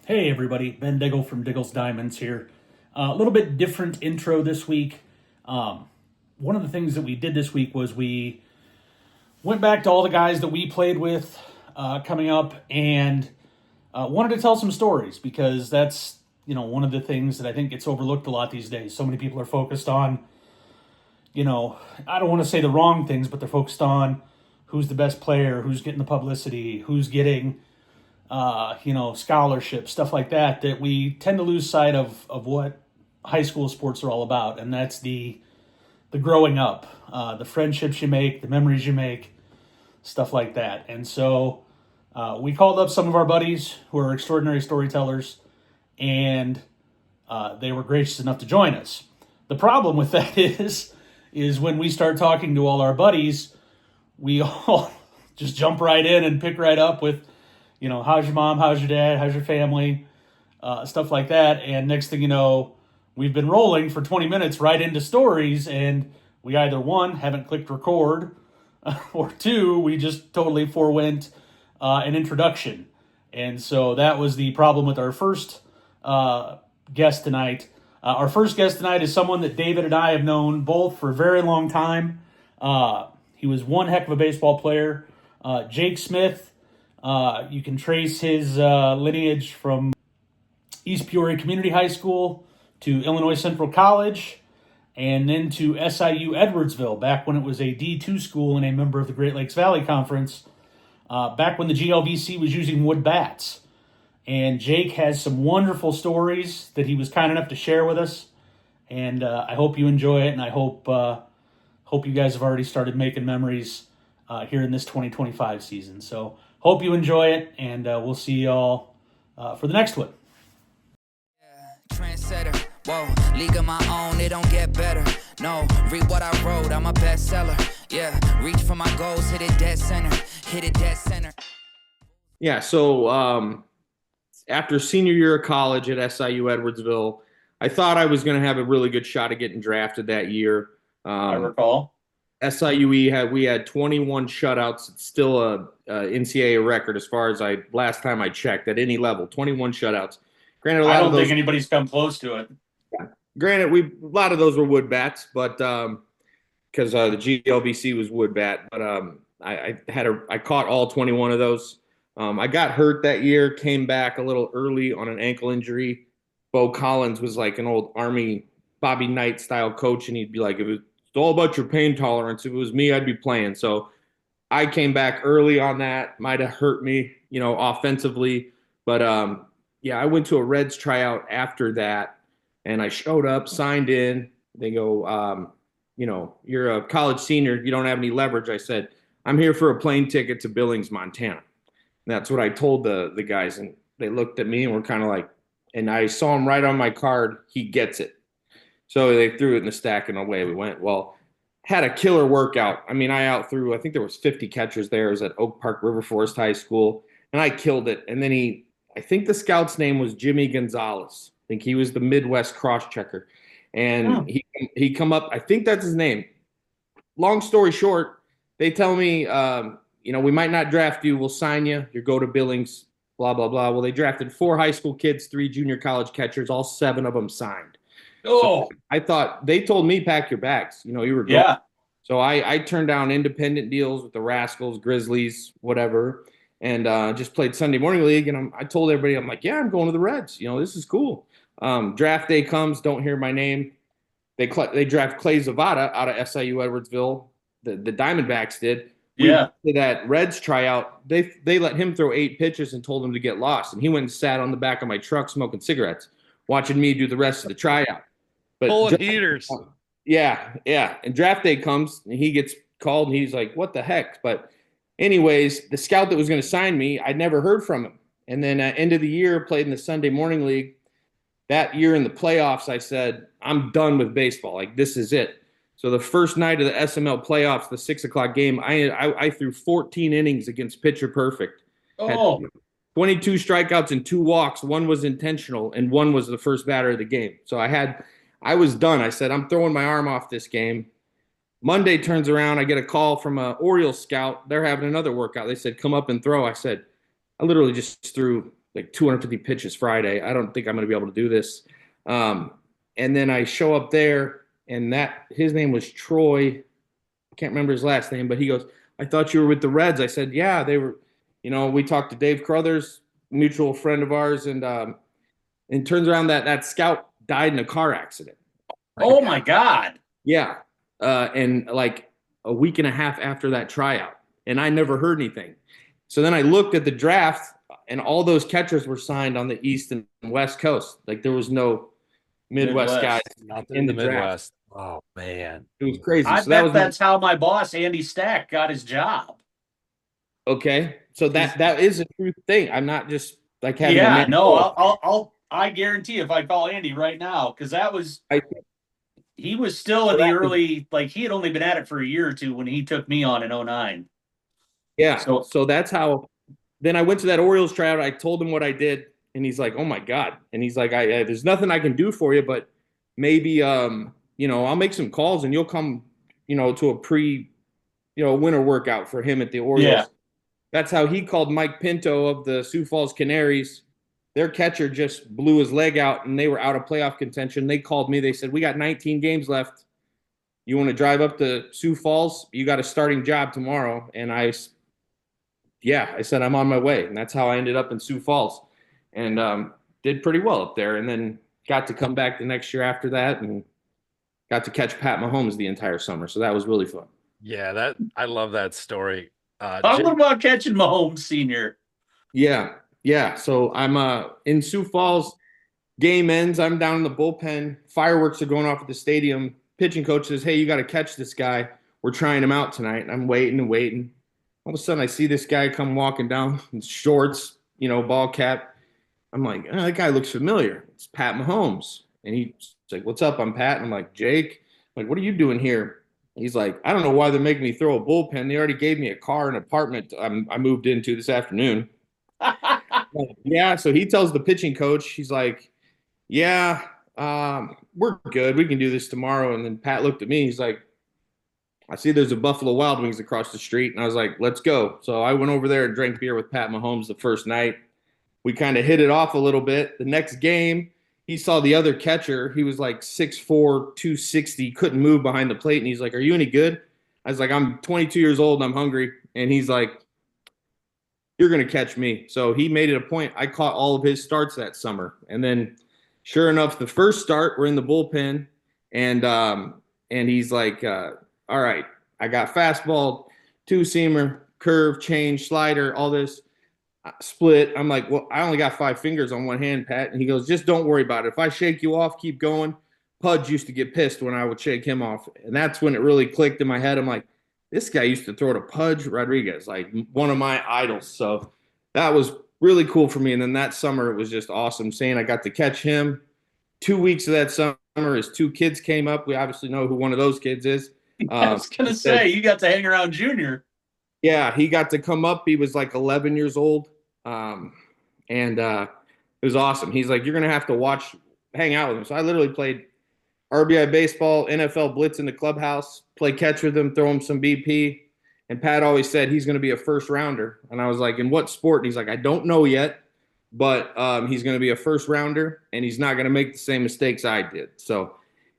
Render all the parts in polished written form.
Hey everybody, Ben Diggle from Diggle's Diamonds here. A little bit different intro this week. One of the things that we did this week was we went back to all the guys that we played with coming up and wanted to tell some stories because that's one of the things that I think gets overlooked a lot these days. So many people are focused on I don't want to say the wrong things, but they're focused on who's the best player, who's getting the publicity, who's getting scholarships, stuff like that, that we tend to lose sight of what high school sports are all about. And that's the growing up, the friendships you make, the memories you make, stuff like that. And so we called up some of our buddies who are extraordinary storytellers, and they were gracious enough to join us. The problem with that is when we start talking to all our buddies, we all just jump right in and pick right up with, how's your mom, how's your dad, how's your family, stuff like that. And next thing you know, we've been rolling for 20 minutes right into stories, and we either one, haven't clicked record, or two, we just totally forewent an introduction. And so that was the problem with our first guest tonight. Our first guest tonight is someone that David and I have known both for a very long time. He was one heck of a baseball player. Jake Smith, you can trace his lineage from East Peoria Community High School to Illinois Central College, and then to Edwardsville, back when it was a D2 school and a member of the Great Lakes Valley Conference, back when the GLVC was using wood bats. And Jake has some wonderful stories that he was kind enough to share with us, and I hope you enjoy it, and I hope you guys have already started making memories here in this 2025 season. So hope you enjoy it, and we'll see y'all for the next one. Trendsetter, whoa, league of my own, it don't get better. No, read what I wrote, I'm a bestseller. Yeah, reach for my goals, hit it dead center. Yeah, so after senior year of college at SIU Edwardsville, I thought I was going to have a really good shot at getting drafted that year. I recall. SIUE we had 21 shutouts. It's still a NCAA record as far as last time I checked at any level. 21 shutouts. Granted, I don't think anybody's come close to it. Yeah. Granted, a lot of those were wood bats, but because the GLVC was wood bat. But I caught all 21 of those. I got hurt that year. Came back a little early on an ankle injury. Bo Collins was like an old Army Bobby Knight style coach, and he'd be like, it's all about your pain tolerance. If it was me, I'd be playing. So I came back early on that. Might have hurt me, offensively. But I went to a Reds tryout after that, and I showed up, signed in. They go, you're a college senior. You don't have any leverage. I said, I'm here for a plane ticket to Billings, Montana. And that's what I told the guys, and they looked at me and were kind of like, and I saw him right on my card. He gets it. So they threw it in the stack, and away we went. Well, had a killer workout. I mean, I outthrew, I think there was 50 catchers there. It was at Oak Park River Forest High School, and I killed it. And then I think the scout's name was Jimmy Gonzales. I think he was the Midwest cross-checker. And he come up, I think that's his name. Long story short, they tell me, we might not draft you. We'll sign you. You go to Billings, blah, blah, blah. Well, they drafted 4 high school kids, 3 junior college catchers, all 7 of them signed. Oh, so I thought they told me pack your bags. You were good. Yeah. So I turned down independent deals with the Rascals, Grizzlies, whatever, and just played Sunday morning league. And I told everybody, I'm like, yeah, I'm going to the Reds. This is cool. Draft day comes, don't hear my name. They draft Clay Zavada out of SIU Edwardsville. The Diamondbacks did. Yeah. That Reds tryout, they let him throw 8 pitches and told him to get lost. And he went and sat on the back of my truck smoking cigarettes, watching me do the rest of the tryout. But pulling heaters. Yeah. And draft day comes, and he gets called, and he's like, what the heck? But anyways, the scout that was going to sign me, I'd never heard from him. And then at end of the year, played in the Sunday morning league. That year in the playoffs, I said, I'm done with baseball. Like, this is it. So the first night of the SML playoffs, the 6 o'clock game, I threw 14 innings against Pitcher Perfect. Oh. Had 22 strikeouts and 2 walks. 1 was intentional, and 1 was the first batter of the game. So I was done. I said, I'm throwing my arm off this game. Monday turns around. I get a call from an Orioles scout. They're having another workout. They said, come up and throw. I said, I literally just threw like 250 pitches Friday. I don't think I'm going to be able to do this. And then I show up there, and his name was Troy. I can't remember his last name, but he goes, I thought you were with the Reds. I said, yeah, they were. We talked to Dave Crothers, mutual friend of ours, and turns around that scout died in a car accident. Oh my God. Yeah. And like a week and a half after that tryout, and I never heard anything. So then I looked at the draft, and all those catchers were signed on the East and West Coast. Like there was no Midwest guys in the Midwest. Oh man, it was crazy. I bet that's how my boss Andy Stack got his job. Okay, so that is a true thing. I'm not just like having. Yeah, no, I guarantee if I call Andy right now, because he was still in the early, like he had only been at it for a year or two when he took me on in 2009. Yeah, so that's how. Then I went to that Orioles tryout. I told him what I did, and he's like, "Oh my God!" And he's like, "There's nothing I can do for you, but maybe I'll make some calls and you'll come, to a winter workout for him at the Orioles." Yeah. That's how he called Mike Pinto of the Sioux Falls Canaries. Their catcher just blew his leg out, and they were out of playoff contention. They called me. They said, we got 19 games left. You want to drive up to Sioux Falls? You got a starting job tomorrow. And I said, I'm on my way. And that's how I ended up in Sioux Falls and did pretty well up there. And then got to come back the next year after that and got to catch Pat Mahomes the entire summer. So that was really fun. Yeah, I love that story. What about catching Mahome Sr? Yeah. So I'm in Sioux Falls. Game ends. I'm down in the bullpen. Fireworks are going off at the stadium. Pitching coach says, hey, you got to catch this guy. We're trying him out tonight. And I'm waiting and waiting. All of a sudden, I see this guy come walking down in shorts, ball cap. I'm like, that guy looks familiar. It's Pat Mahomes. And he's like, what's up? I'm Pat. And I'm like, Jake. I'm like, what are you doing here? He's like, I don't know why they're making me throw a bullpen. They already gave me a car and apartment I moved into this afternoon. Yeah, so he tells the pitching coach, he's like, yeah, we're good. We can do this tomorrow. And then Pat looked at me. He's like, I see there's a Buffalo Wild Wings across the street. And I was like, let's go. So I went over there and drank beer with Pat Mahomes the first night. We kind of hit it off a little bit. The next game, he saw the other catcher. He was like 6'4", 260, couldn't move behind the plate. And he's like, are you any good? I was like, I'm 22 years old and I'm hungry. And he's like, you're going to catch me. So he made it a point. I caught all of his starts that summer. And then sure enough, the first start, we're in the bullpen. And he's like, all right, I got fastball, two-seamer, curve, change, slider, all this. Split. I'm like, well, I only got 5 fingers on one hand, Pat. And he goes, just don't worry about it. If I shake you off, keep going. Pudge used to get pissed when I would shake him off. And that's when it really clicked in my head. I'm like, this guy used to throw to Pudge Rodriguez, like one of my idols. So that was really cool for me. And then that summer, it was just awesome saying I got to catch him. 2 weeks of that summer, his 2 kids came up. We obviously know who one of those kids is. I was going to say, you got to hang around Junior. Yeah, he got to come up. He was like 11 years old. It was awesome. He's like, you're going to have to hang out with him. So I literally played RBI baseball, NFL blitz in the clubhouse, play catch with him, throw him some BP. And Pat always said he's going to be a first rounder. And I was like, in what sport? And he's like, I don't know yet, but he's going to be a first rounder and he's not going to make the same mistakes I did. So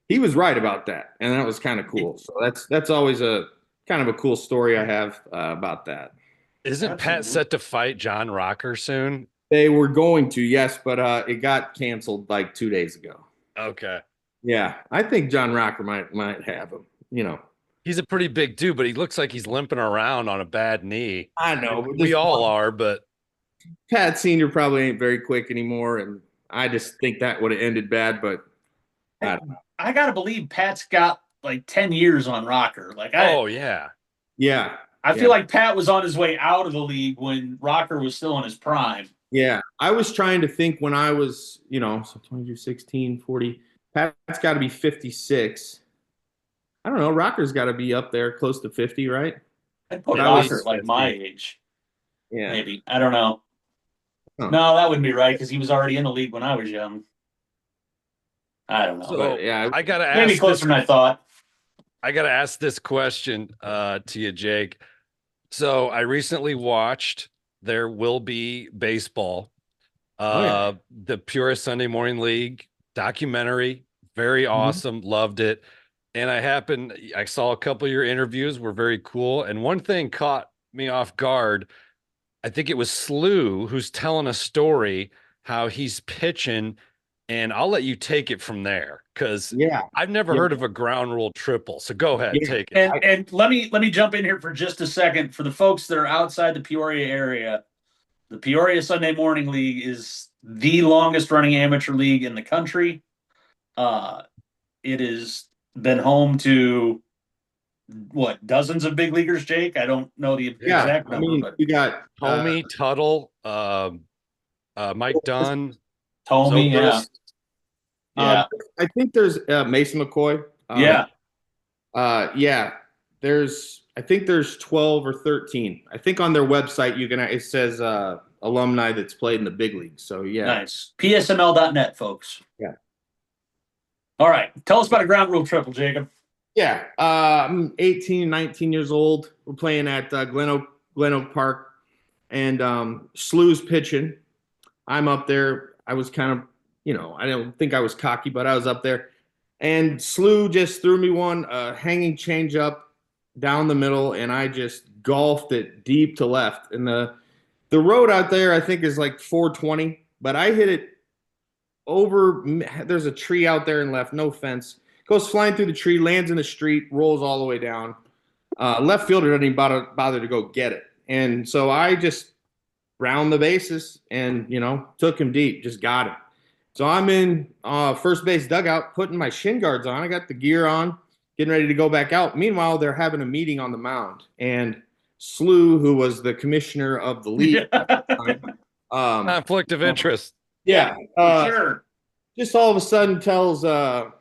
he was right about that. And that was kind of cool. So that's always a kind of a cool story I have about that. Isn't Pat set to fight John Rocker soon? They were going to, yes, but it got canceled like 2 days ago. Okay. Yeah, I think John Rocker might have him. He's a pretty big dude, but he looks like he's limping around on a bad knee. I know. But we all are, but Pat Sr. probably ain't very quick anymore, and I just think that would have ended bad. But I gotta believe Pat's got like 10 years on Rocker. Oh yeah. I feel like Pat was on his way out of the league when Rocker was still in his prime. Yeah, I was trying to think when I was, so 22, 16, 40. Pat's got to be 56. I don't know. Rocker's got to be up there close to 50, right? I'd put Rocker like my age. Yeah. Maybe. I don't know. Huh. No, that wouldn't be right because he was already in the league when I was young. I don't know. So, but, yeah, I got to ask. Maybe closer than I thought. I got to ask this question to you, Jake. So I recently watched There Will Be Baseball, Oh yeah. The Pure Sunday Morning League documentary, very Mhm. awesome, loved it. And I saw a couple of your interviews were very cool. And one thing caught me off guard. I think it was Slew who's telling a story how he's pitching, and I'll let you take it from there because Yeah. I've never Yeah. heard of a ground rule triple. So go ahead, Yeah. take it. And let me jump in here for just a second for the folks that are outside the Peoria area. The Peoria Sunday Morning League is the longest running amateur league in the country. It has been home to what, dozens of big leaguers, Jake? I don't know the Yeah. exact I number, mean, but you got Homie, Tuttle, Mike Dunn, Tommy, yeah. Zobrist. uh, Yeah. I think there's Mason McCoy. Yeah. Yeah. I think there's 12 or 13. I think on their website it says alumni that's played in the big leagues. So yeah. Nice. PSML.net, folks. Yeah. All right. Tell us about a ground rule triple, Jacob. Yeah. I'm 18, 19 years old. We're playing at Glen Oak Park, and Slew's pitching. I'm up there. I was kind of, I don't think I was cocky, but I was up there. And Slew just threw me one hanging changeup down the middle, and I just golfed it deep to left. And the road out there, I think, is like 420, but I hit it over. There's a tree out there and left, no fence. Goes flying through the tree, lands in the street, rolls all the way down. Left fielder doesn't even bother to go get it. And so I just round the bases and, took him deep, just got it. So I'm in first base dugout, putting my shin guards on. I got the gear on, getting ready to go back out. Meanwhile, they're having a meeting on the mound. And Slew, who was the commissioner of the league, Conflict of interest. yeah, Sure. just all of a sudden tells I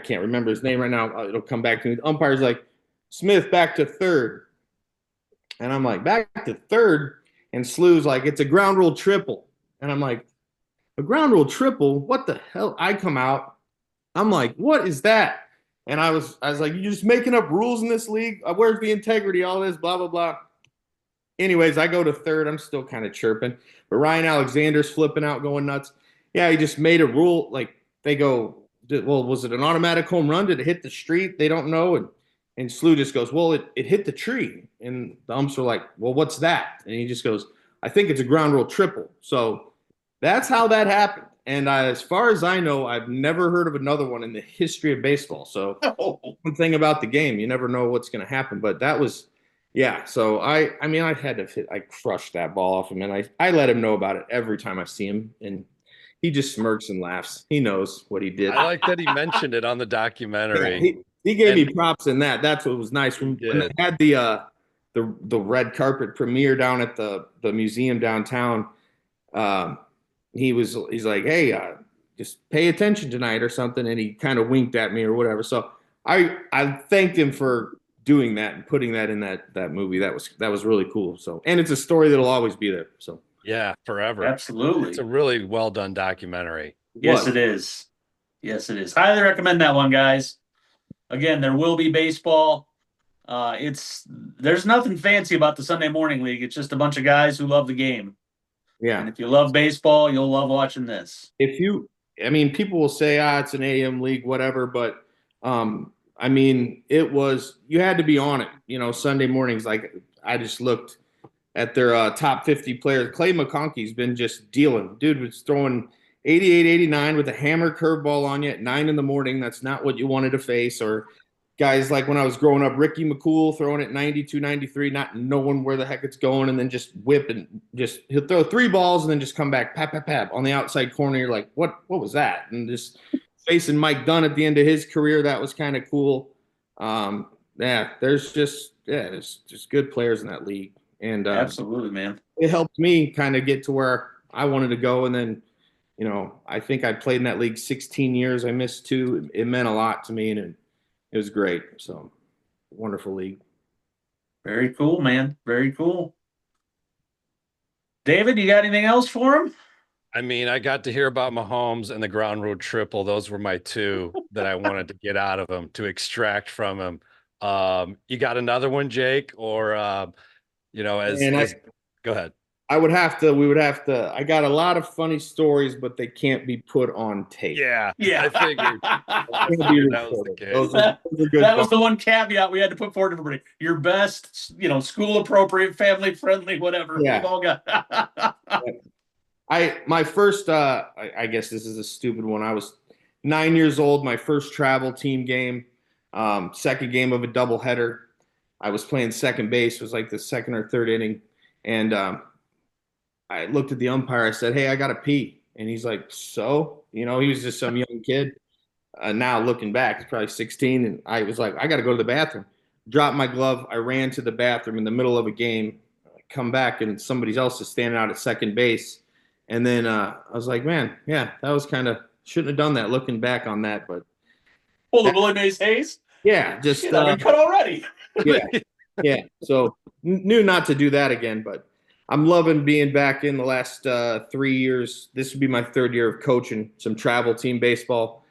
can't remember his name right now. It'll come back to me. The umpire's like, Smith, back to third. And I'm like, back to third? And Slew's like, it's a ground rule triple. And I'm like, a ground rule triple? What the hell? I come out. I'm like, what is that? And I was like, you're just making up rules in this league? Where's the integrity? All this, blah, blah, blah. Anyways, I go to third. I'm still kind of chirping. But Ryan Alexander's flipping out, going nuts. Yeah, he just made a rule. Like, they go, well, was it an automatic home run? Did it hit the street? They don't know. And Slew just goes, well, it hit the tree. And the umps are like, well, what's that? And he just goes, I think it's a ground rule triple. So that's how that happened. And as far as I know, I've never heard of another one in the history of baseball. So one thing about the game, you never know what's going to happen. But that was, yeah. So I had to I crushed that ball off him. And I let him know about it every time I see him. And he just smirks and laughs. He knows what he did. I like that he mentioned it on the documentary. Yeah, he gave me props in that. That's what was nice. When they had the red carpet premiere down at the museum downtown, he's like, hey, just pay attention tonight or something, and he kind of winked at me or whatever. So I thanked him for doing that and putting that in that movie. That was really cool. So, and it's a story that'll always be there. So yeah, forever. Absolutely. It's a really well done documentary. Yes, it is. Yes, it is. Highly recommend that one, guys. Again, there will be baseball. There's nothing fancy about the Sunday Morning League. It's just a bunch of guys who love the game. Yeah. And if you love baseball, you'll love watching this. People will say, it's an AM league, whatever, but it was, you had to be on it, Sunday mornings. Like, I just looked at their top 50 players. Clay McConkey's been just dealing. Dude was throwing 88, 89 with a hammer curveball on you at 9 in the morning. That's not what you wanted to face. Or guys like when I was growing up, Ricky McCool throwing at 92, 93, not knowing where the heck it's going, and then just whip and he'll throw 3 balls and then just come back, pap, pap, pap, on the outside corner. You're like, what was that? And just facing Mike Dunn at the end of his career, that was kind of cool. There's just good players in that league. And absolutely, man. It helped me kind of get to where I wanted to go. And then, I think I played in that league 16 years. I missed 2. It meant a lot to me, and it was great. So, wonderful league. Very cool, man. Very cool. David, you got anything else for him? I got to hear about Mahomes and the ground rule triple. Those were my 2 that I wanted to get out of him, to extract from him. You got another one, Jake? Or, go ahead. We would have to. I got a lot of funny stories, but they can't be put on tape. Yeah, Yeah. I figured. Can't be Figured that was the recorded. case. Those That, are good. that was the one caveat we had to put forward to everybody. Your best, school appropriate, family friendly, whatever. Yeah. We've all got. My first I guess this is a stupid one. I was 9 years old, my first travel team game, second game of a doubleheader. I was playing second base, it was like the second or third inning, and I looked at the umpire, I said, "Hey, I gotta pee." And he's like, "So?" He was just some young kid. Now looking back, he's probably 16, and I was like, "I gotta go to the bathroom." Dropped my glove, I ran to the bathroom in the middle of a game, come back, and somebody else is standing out at second base. And then I was like, man, yeah, that was shouldn't have done that looking back on that. But Pull the Willie Mays Hayes. yeah, just Shit, I've been cut already. yeah. So knew not to do that again. But I'm loving being back in the last 3 years. This would be my third year of coaching some travel team baseball,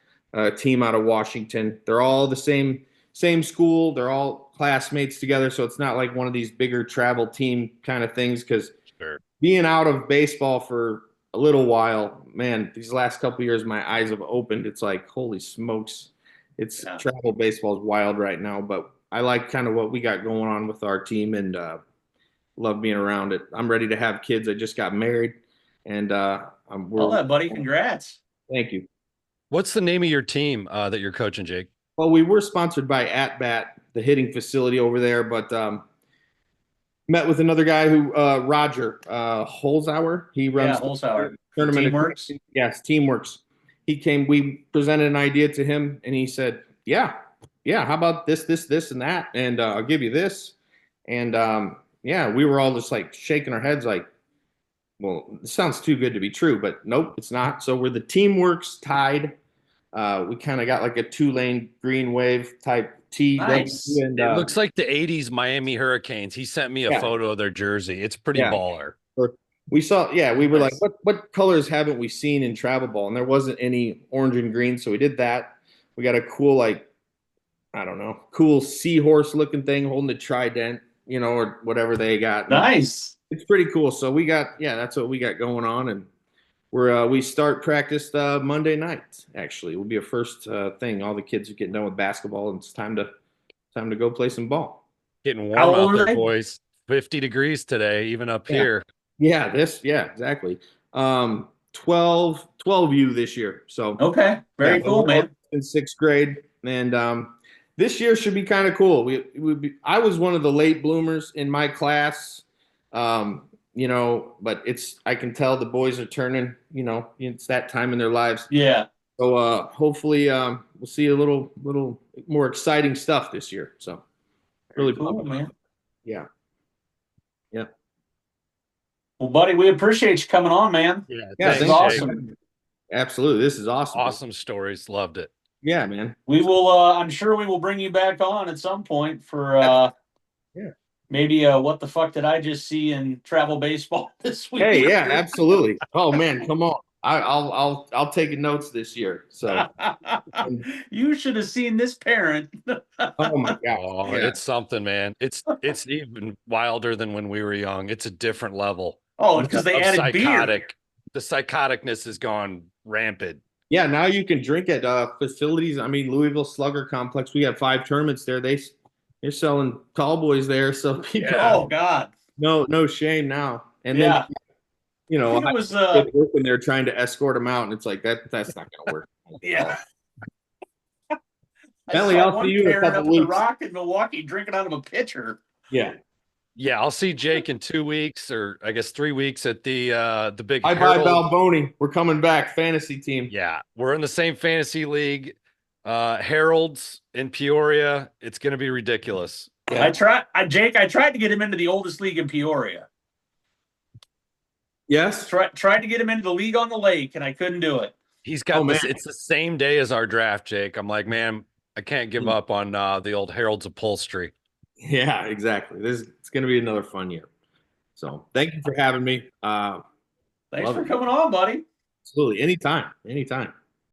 team out of Washington. They're all the same school. They're all classmates together. So it's not like one of these bigger travel team kind of things because being out of baseball for a little while, man, these last couple of years, my eyes have opened. It's like, holy smokes. Travel baseball is wild right now, but I like kind of what we got going on with our team and love being around it. I'm ready to have kids. I just got married and All that, buddy. Congrats. Thank you. What's the name of your team that you're coaching, Jake? Well, we were sponsored by At Bat, the hitting facility over there, but met with another guy who Roger Holzhauer. He runs Holzhauer. tournament. Teamworks. Yes, Teamworks. He came. We presented an idea to him, and he said, "Yeah. How about this, and that, and I'll give you this." And we were all just like shaking our heads, like, "Well, this sounds too good to be true," but nope, it's not. So we're the Teamworks tied. We kind of got like a 2-lane green wave type tee. Nice. And, it looks like the 80s Miami Hurricanes. He sent me a photo of their jersey. It's pretty baller. We saw, we were like, what colors haven't we seen in travel ball? And there wasn't any orange and green, so we did that. We got a cool, cool seahorse looking thing holding a trident, or whatever they got. Nice. It's pretty cool. So we got, that's what we got going on, and we start practice Monday night. Actually, it will be a first thing. All the kids are getting done with basketball, and it's time to go play some ball. Getting warm out there, boys. 50 degrees today, even up here. Yeah, exactly. 12U this year. So okay, very cool, man. In 6th grade, and this year should be kind of cool. I was one of the late bloomers in my class. But I can tell the boys are turning, it's that time in their lives. Yeah. So hopefully we'll see a little more exciting stuff this year. So really cool, man. Yeah. Well, buddy, we appreciate you coming on, man. Yeah, this is awesome. Absolutely. This is awesome. Awesome stories. Loved it. Yeah, man. We will I'm sure we will bring you back on at some point for maybe what the fuck did I just see in travel baseball this week? Hey, yeah, absolutely. Oh man, come on. I'll take notes this year. So you should have seen this parent. Oh my god. Oh, it's something, man. It's even wilder than when we were young. It's a different level. Oh, because they added beer. The psychoticness has gone rampant. Yeah, now you can drink at facilities. I mean, Louisville Slugger Complex. We have 5 tournaments there. They're selling tall boys there. So people, oh god, no shame now. And then I was working there trying to escort them out, and it's like that's not gonna work. Yeah. Bentley, I'll see you in a couple weeks. The Rock in Milwaukee drinking out of a pitcher. Yeah, I'll see Jake in 2 weeks, or I guess 3 weeks at the big. Bye Balboni. We're coming back, fantasy team. Yeah, we're in the same fantasy league. Herald's in Peoria. It's going to be ridiculous. Yeah. Jake, I tried to get him into the oldest league in Peoria. Yes. Tried to get him into the league on the lake, and I couldn't do it. He's got this. It's the same day as our draft, Jake. I'm like, man, I can't give up on the old Herald's upholstery. Yeah, exactly. It's going to be another fun year. So thank you for having me. Thanks for coming on, buddy. Absolutely. Anytime.